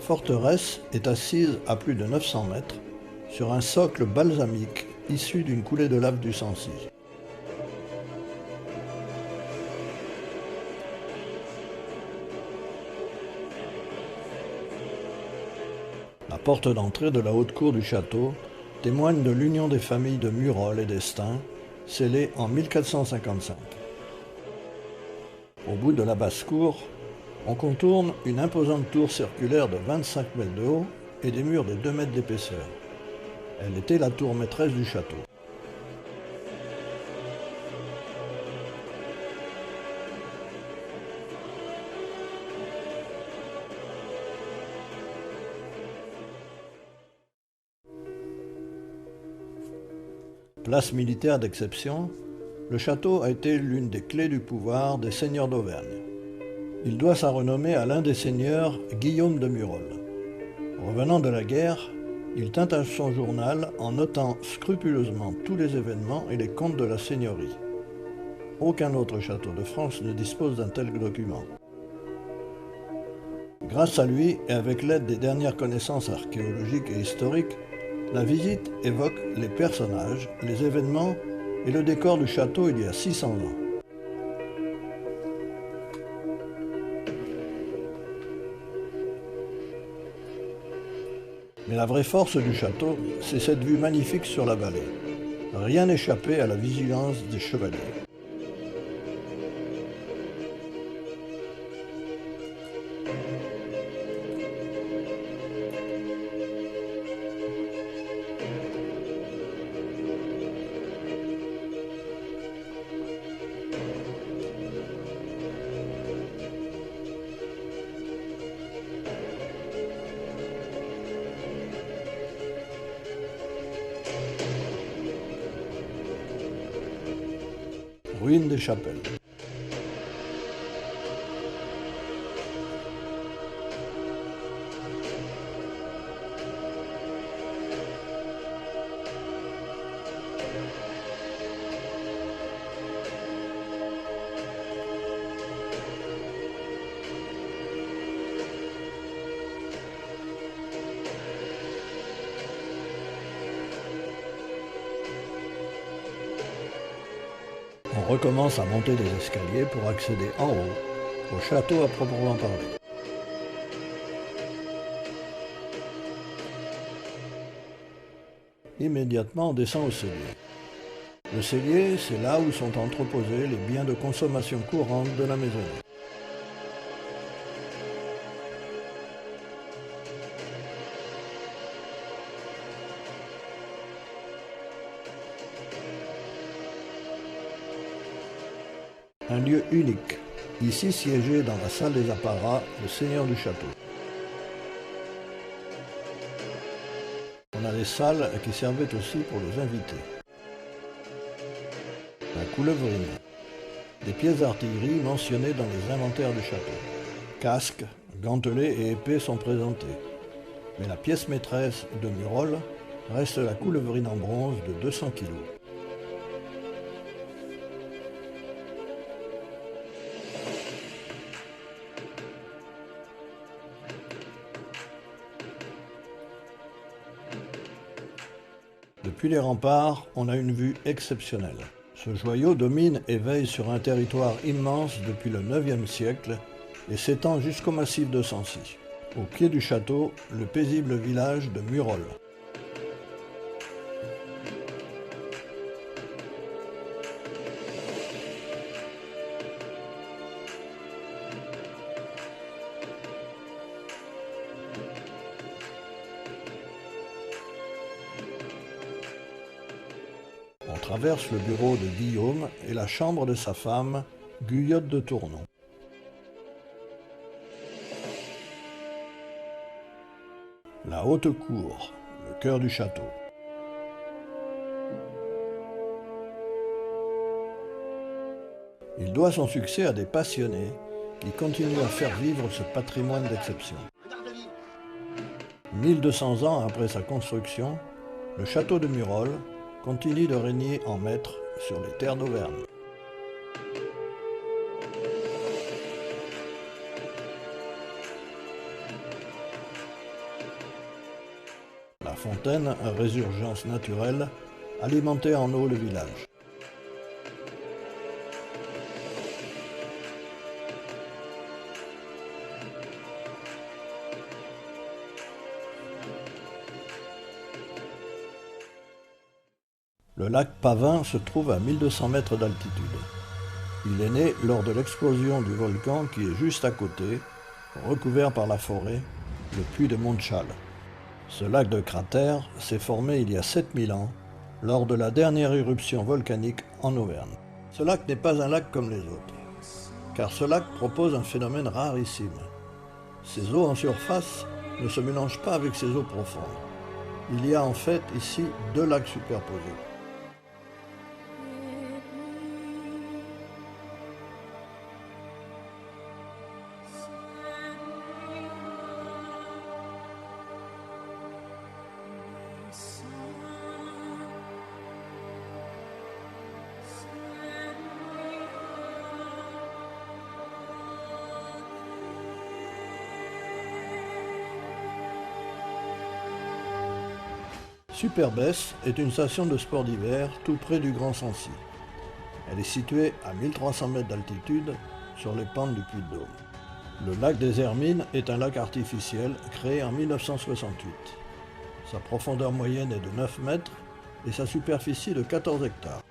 forteresse est assise à plus de 900 mètres sur un socle balsamique issu d'une coulée de lave du Sancy. La porte d'entrée de la haute cour du château témoigne de l'union des familles de Murol et d'Estaing, scellée en 1455. Au bout de la basse-cour, on contourne une imposante tour circulaire de 25 mètres de haut et des murs de 2 mètres d'épaisseur. Elle était la tour maîtresse du château. Place militaire d'exception, le château a été l'une des clés du pouvoir des seigneurs d'Auvergne. Il doit sa renommée à l'un des seigneurs, Guillaume de Murol. Revenant de la guerre, il tint à son journal en notant scrupuleusement tous les événements et les comptes de la seigneurie. Aucun autre château de France ne dispose d'un tel document. Grâce à lui, et avec l'aide des dernières connaissances archéologiques et historiques, la visite évoque les personnages, les événements et le décor du château il y a 600 ans. Mais la vraie force du château, c'est cette vue magnifique sur la vallée. Rien n'échappait à la vigilance des chevaliers. Ruines des chapelles. On recommence à monter des escaliers pour accéder en haut, au château à proprement parler. Immédiatement, on descend au cellier. Le cellier, c'est là où sont entreposés les biens de consommation courante de la maisonnée. Un lieu unique. Ici siégeait dans la salle des apparats le seigneur du château. On a des salles qui servaient aussi pour les invités. La coulevrine. Des pièces d'artillerie mentionnées dans les inventaires du château. Casques, gantelets et épées sont présentés. Mais la pièce maîtresse de Murol reste la coulevrine en bronze de 200 kg. Depuis les remparts, on a une vue exceptionnelle. Ce joyau domine et veille sur un territoire immense depuis le IXe siècle et s'étend jusqu'au massif de Sancy. Au pied du château, le paisible village de Murol. On traverse le bureau de Guillaume et la chambre de sa femme, Guyotte de Tournon. La haute cour, le cœur du château. Il doit son succès à des passionnés qui continuent à faire vivre ce patrimoine d'exception. 1200 ans après sa construction, le château de Murol continue de régner en maître sur les terres d'Auvergne. La fontaine, à résurgence naturelle, alimentait en eau le village. Le lac Pavin se trouve à 1200 mètres d'altitude. Il est né lors de l'explosion du volcan qui est juste à côté, recouvert par la forêt, le puy de Montchal. Ce lac de cratère s'est formé il y a 7000 ans, lors de la dernière éruption volcanique en Auvergne. Ce lac n'est pas un lac comme les autres, car ce lac propose un phénomène rarissime. Ses eaux en surface ne se mélangent pas avec ses eaux profondes. Il y a en fait ici deux lacs superposés. Superbès est une station de sport d'hiver tout près du Grand Sancy. Elle est située à 1300 mètres d'altitude sur les pentes du Puy-de-Dôme. Le lac des Hermines est un lac artificiel créé en 1968. Sa profondeur moyenne est de 9 mètres et sa superficie de 14 hectares.